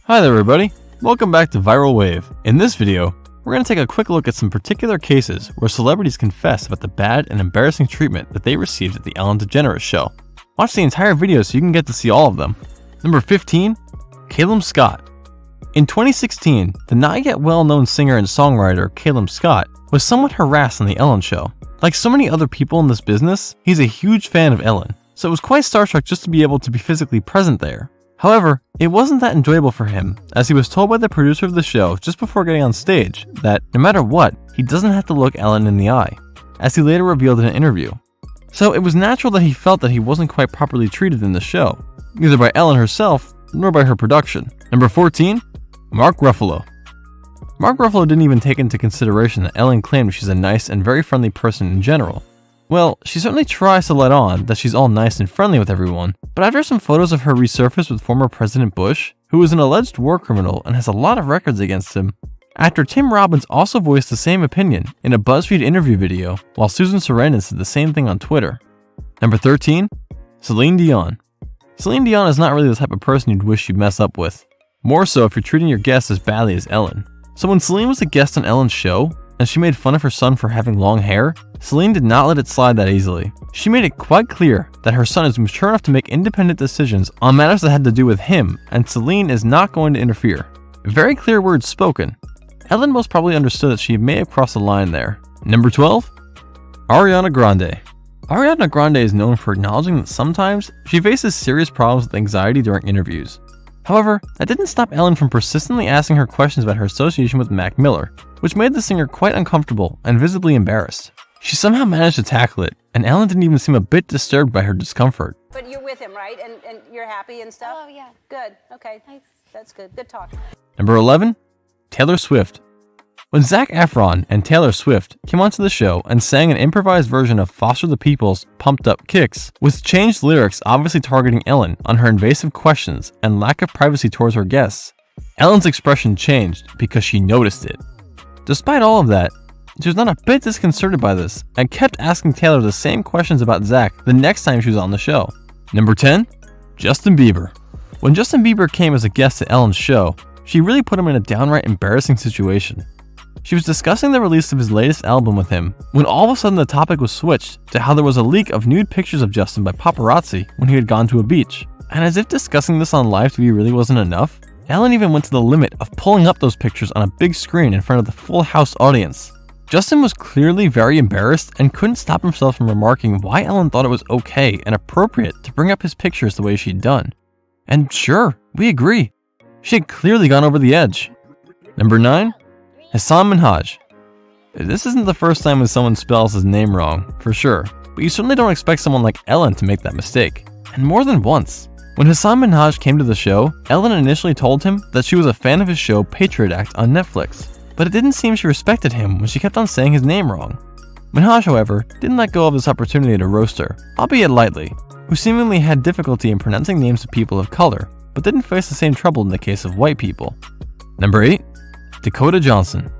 Hi there everybody, welcome back to Viral Wave. In this video, we're going to take a quick look at some particular cases where celebrities confess about the bad and embarrassing treatment that they received at the Ellen DeGeneres show. Watch the entire video so you can get to see all of them. Number 15, Caleb Scott. In 2016, the not yet well-known singer and songwriter Caleb Scott was somewhat harassed on the Ellen show. Like so many other people in this business, he's a huge fan of Ellen, so it was quite starstruck just to be able to be physically present there. However, it wasn't that enjoyable for him, as he was told by the producer of the show just before getting on stage that no matter what, he doesn't have to look Ellen in the eye, as he later revealed in an interview. So it was natural that he felt that he wasn't quite properly treated in the show, neither by Ellen herself, nor by her production. Number 14, Mark Ruffalo. Mark Ruffalo didn't even take into consideration that Ellen claimed she's a nice and very friendly person in general. Well, she certainly tries to let on that she's all nice and friendly with everyone, but after some photos of her resurfaced with former President Bush, who is an alleged war criminal and has a lot of records against him, actor Tim Robbins also voiced the same opinion in a BuzzFeed interview video, while Susan Sarandon said the same thing on Twitter. Number 13, Celine Dion. Celine Dion is not really the type of person you'd wish you'd mess up with, more so if you're treating your guests as badly as Ellen. So when Celine was a guest on Ellen's show, and she made fun of her son for having long hair, Celine did not let it slide that easily. She made it quite clear that her son is mature enough to make independent decisions on matters that had to do with him, and Celine is not going to interfere. Very clear words spoken. Ellen most probably understood that she may have crossed the line there. Number 12, Ariana Grande. Ariana Grande is known for acknowledging that sometimes she faces serious problems with anxiety during interviews. However, that didn't stop Ellen from persistently asking her questions about her association with Mac Miller, which made the singer quite uncomfortable and visibly embarrassed. She somehow managed to tackle it, and Ellen didn't even seem a bit disturbed by her discomfort. But you're with him, right? And you're happy and stuff? Oh, yeah. Good. Okay. Thanks. That's good. Good talk. Number 11, Taylor Swift. When Zac Efron and Taylor Swift came onto the show and sang an improvised version of Foster the People's Pumped Up Kicks, with changed lyrics obviously targeting Ellen on her invasive questions and lack of privacy towards her guests, Ellen's expression changed because she noticed it. Despite all of that, she was not a bit disconcerted by this and kept asking Taylor the same questions about Zac the next time she was on the show. Number 10, Justin Bieber. When Justin Bieber came as a guest at Ellen's show, she really put him in a downright embarrassing situation. She was discussing the release of his latest album with him when all of a sudden the topic was switched to how there was a leak of nude pictures of Justin by paparazzi when he had gone to a beach. And as if discussing this on live TV really wasn't enough, Ellen even went to the limit of pulling up those pictures on a big screen in front of the full house audience. Justin was clearly very embarrassed and couldn't stop himself from remarking why Ellen thought it was okay and appropriate to bring up his pictures the way she'd done. And sure, we agree. She had clearly gone over the edge. Number 9, Hassan Minhaj. This isn't the first time when someone spells his name wrong, for sure, but you certainly don't expect someone like Ellen to make that mistake. And more than once. When Hassan Minhaj came to the show, Ellen initially told him that she was a fan of his show Patriot Act on Netflix, but it didn't seem she respected him when she kept on saying his name wrong. Minhaj, however, didn't let go of this opportunity to roast her, albeit lightly, who seemingly had difficulty in pronouncing names of people of color, but didn't face the same trouble in the case of white people. Number 8, Dakota Johnson.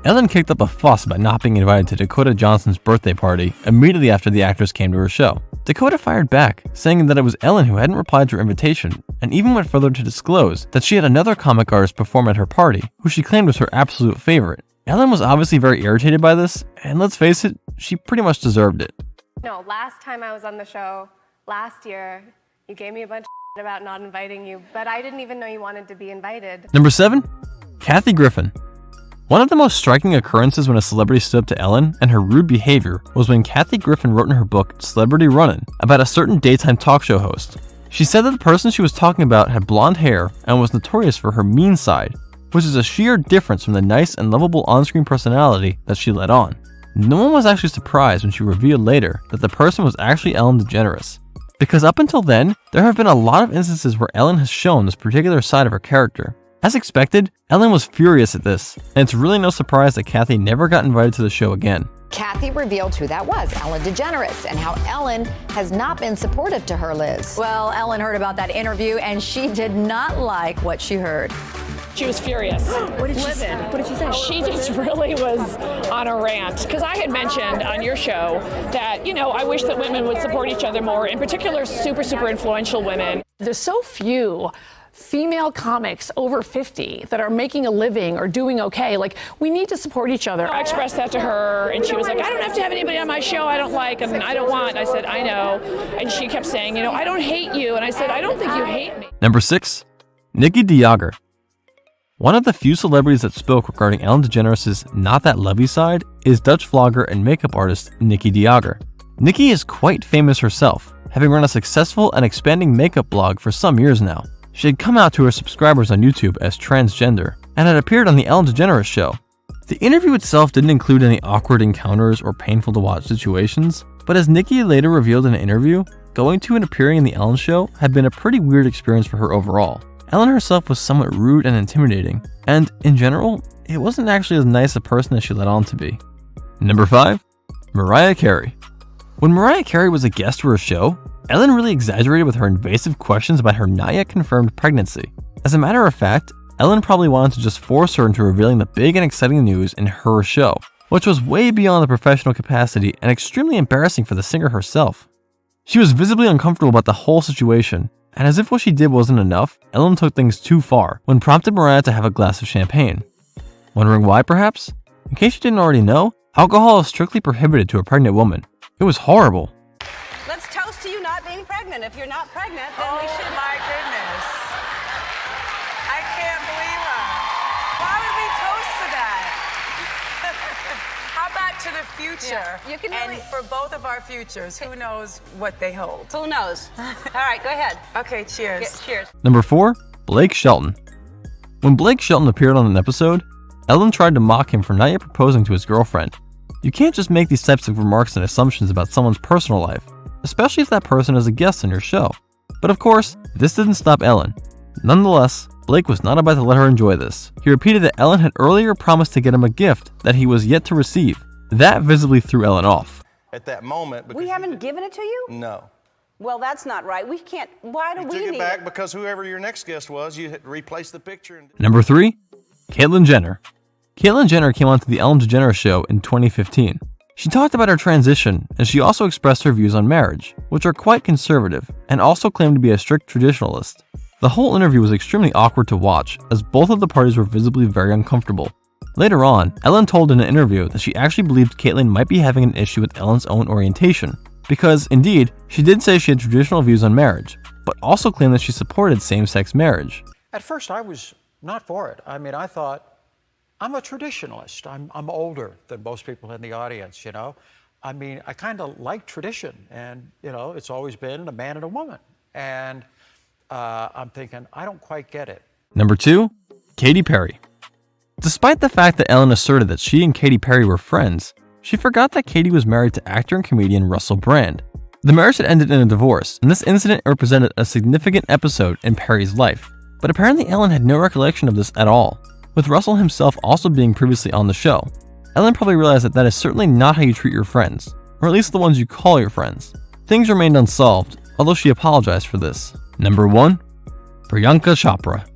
Ellen kicked up a fuss about not being invited to Dakota Johnson's birthday party immediately after the actress came to her show. Dakota fired back, saying that it was Ellen who hadn't replied to her invitation, and even went further to disclose that she had another comic artist perform at her party, who she claimed was her absolute favorite. Ellen was obviously very irritated by this, and let's face it, she pretty much deserved it. No, last time I was on the show, last year, you gave me a bunch of shit about not inviting you, but I didn't even know you wanted to be invited. Number 7, Kathy Griffin. One of the most striking occurrences when a celebrity stood up to Ellen and her rude behavior was when Kathy Griffin wrote in her book Celebrity Runnin' about a certain daytime talk show host. She said that the person she was talking about had blonde hair and was notorious for her mean side, which is a sheer difference from the nice and lovable on-screen personality that she let on. No one was actually surprised when she revealed later that the person was actually Ellen DeGeneres, because up until then, there have been a lot of instances where Ellen has shown this particular side of her character. As expected, Ellen was furious at this, and it's really no surprise that Kathy never got invited to the show again. Kathy revealed who that was, Ellen DeGeneres, and how Ellen has not been supportive to her, Liz. Well, Ellen heard about that interview, and she did not like what she heard. She was furious. What did she say? What did she say? She just really was on a rant. Because I had mentioned on your show that, you know, I wish that women would support each other more, in particular super influential women. There's so few female comics over 50 that are making a living or doing okay. Like, we need to support each other. I expressed that to her, and she was like, I don't have to have anybody on my show I don't like and I don't want. And I said, I know. And she kept saying, you know, I don't hate you. And I said, I don't think you hate me. Number 6. Nikki DeGeneres. One of the few celebrities that spoke regarding Ellen DeGeneres' not that lovey side is Dutch vlogger and makeup artist Nikki DeGeneres. Nikki is quite famous herself, having run a successful and expanding makeup blog for some years now. She had come out to her subscribers on YouTube as transgender and had appeared on the Ellen DeGeneres show. The interview itself didn't include any awkward encounters or painful to watch situations, but as Nikki later revealed in an interview, going to and appearing in the Ellen show had been a pretty weird experience for her overall. Ellen herself was somewhat rude and intimidating, and in general, it wasn't actually as nice a person as she let on to be. Number 5. Mariah Carey. When Mariah Carey was a guest for her show, Ellen really exaggerated with her invasive questions about her not yet confirmed pregnancy. As a matter of fact, Ellen probably wanted to just force her into revealing the big and exciting news in her show, which was way beyond the professional capacity and extremely embarrassing for the singer herself. She was visibly uncomfortable about the whole situation, and as if what she did wasn't enough, Ellen took things too far when prompted Mariah to have a glass of champagne. Wondering why, perhaps? In case you didn't already know, alcohol is strictly prohibited to a pregnant woman. It was horrible. Let's toast to you not being pregnant. If you're not pregnant, then we should. Oh my goodness. I can't believe it. Why would we toast to that? How about to the future? Yeah, you can and really... for both of our futures, who knows what they hold? Who knows? All right, go ahead. Okay, cheers. Cheers. Number 4. Blake Shelton. When Blake Shelton appeared on an episode, Ellen tried to mock him for not yet proposing to his girlfriend. You can't just make these types of remarks and assumptions about someone's personal life, especially if that person is a guest on your show. But of course, this didn't stop Ellen. Nonetheless, Blake was not about to let her enjoy this. He repeated that Ellen had earlier promised to get him a gift that he was yet to receive. That visibly threw Ellen off. At that moment, We haven't given it to you? No. Well, that's not right. We can't. Why do we Took need it back because whoever your next guest was, you had replaced the picture. And... Number 3. Caitlyn Jenner. Caitlyn Jenner came onto the Ellen DeGeneres show in 2015. She talked about her transition, and she also expressed her views on marriage, which are quite conservative, and also claimed to be a strict traditionalist. The whole interview was extremely awkward to watch, as both of the parties were visibly very uncomfortable. Later on, Ellen told in an interview that she actually believed Caitlyn might be having an issue with Ellen's own orientation, because, indeed, she did say she had traditional views on marriage, but also claimed that she supported same-sex marriage. At first, I was not for it. I mean, I thought, I'm a traditionalist. I'm older than most people in the audience, you know. I mean, I kind of like tradition, and, you know, it's always been a man and a woman. And I'm thinking, I don't quite get it. Number 2. Katy Perry. Despite the fact that Ellen asserted that she and Katy Perry were friends, she forgot that Katy was married to actor and comedian Russell Brand. The marriage had ended in a divorce, and this incident represented a significant episode in Perry's life. But apparently Ellen had no recollection of this at all, with Russell himself also being previously on the show. Ellen probably realized that that is certainly not how you treat your friends, or at least the ones you call your friends. Things remained unsolved, although she apologized for this. Number 1. Priyanka Chopra.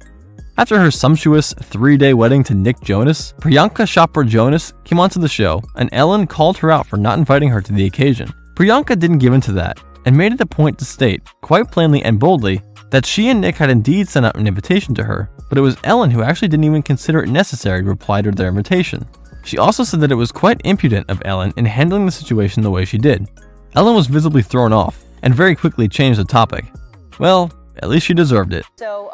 After her sumptuous 3-day wedding to Nick Jonas, Priyanka Chopra Jonas came onto the show, and Ellen called her out for not inviting her to the occasion. Priyanka didn't give in to that, and made it a point to state, quite plainly and boldly, that she and Nick had indeed sent out an invitation to her, but it was Ellen who actually didn't even consider it necessary to reply to their invitation. She also said that it was quite impudent of Ellen in handling the situation the way she did. Ellen was visibly thrown off, and very quickly changed the topic. Well, at least she deserved it. So,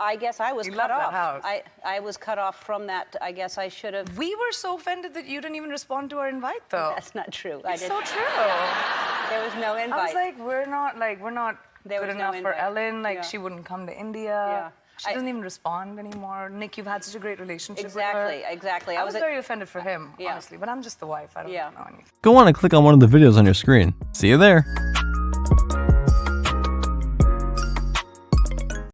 I guess I was cut off. House. I was cut off from that. I guess I should have. We were so offended that you didn't even respond to our invite, though. That's not true. It's so true. There was no invite. I was like, we're not There good was no enough for invite. Ellen. Like, Yeah. she wouldn't come to India. Yeah. She doesn't even respond anymore. Nick, you've had such a great relationship Exactly, with her. exactly. I was very offended for him, Yeah. honestly, but I'm just the wife. I don't Yeah. know anything. Go on and click on one of the videos on your screen. See you there.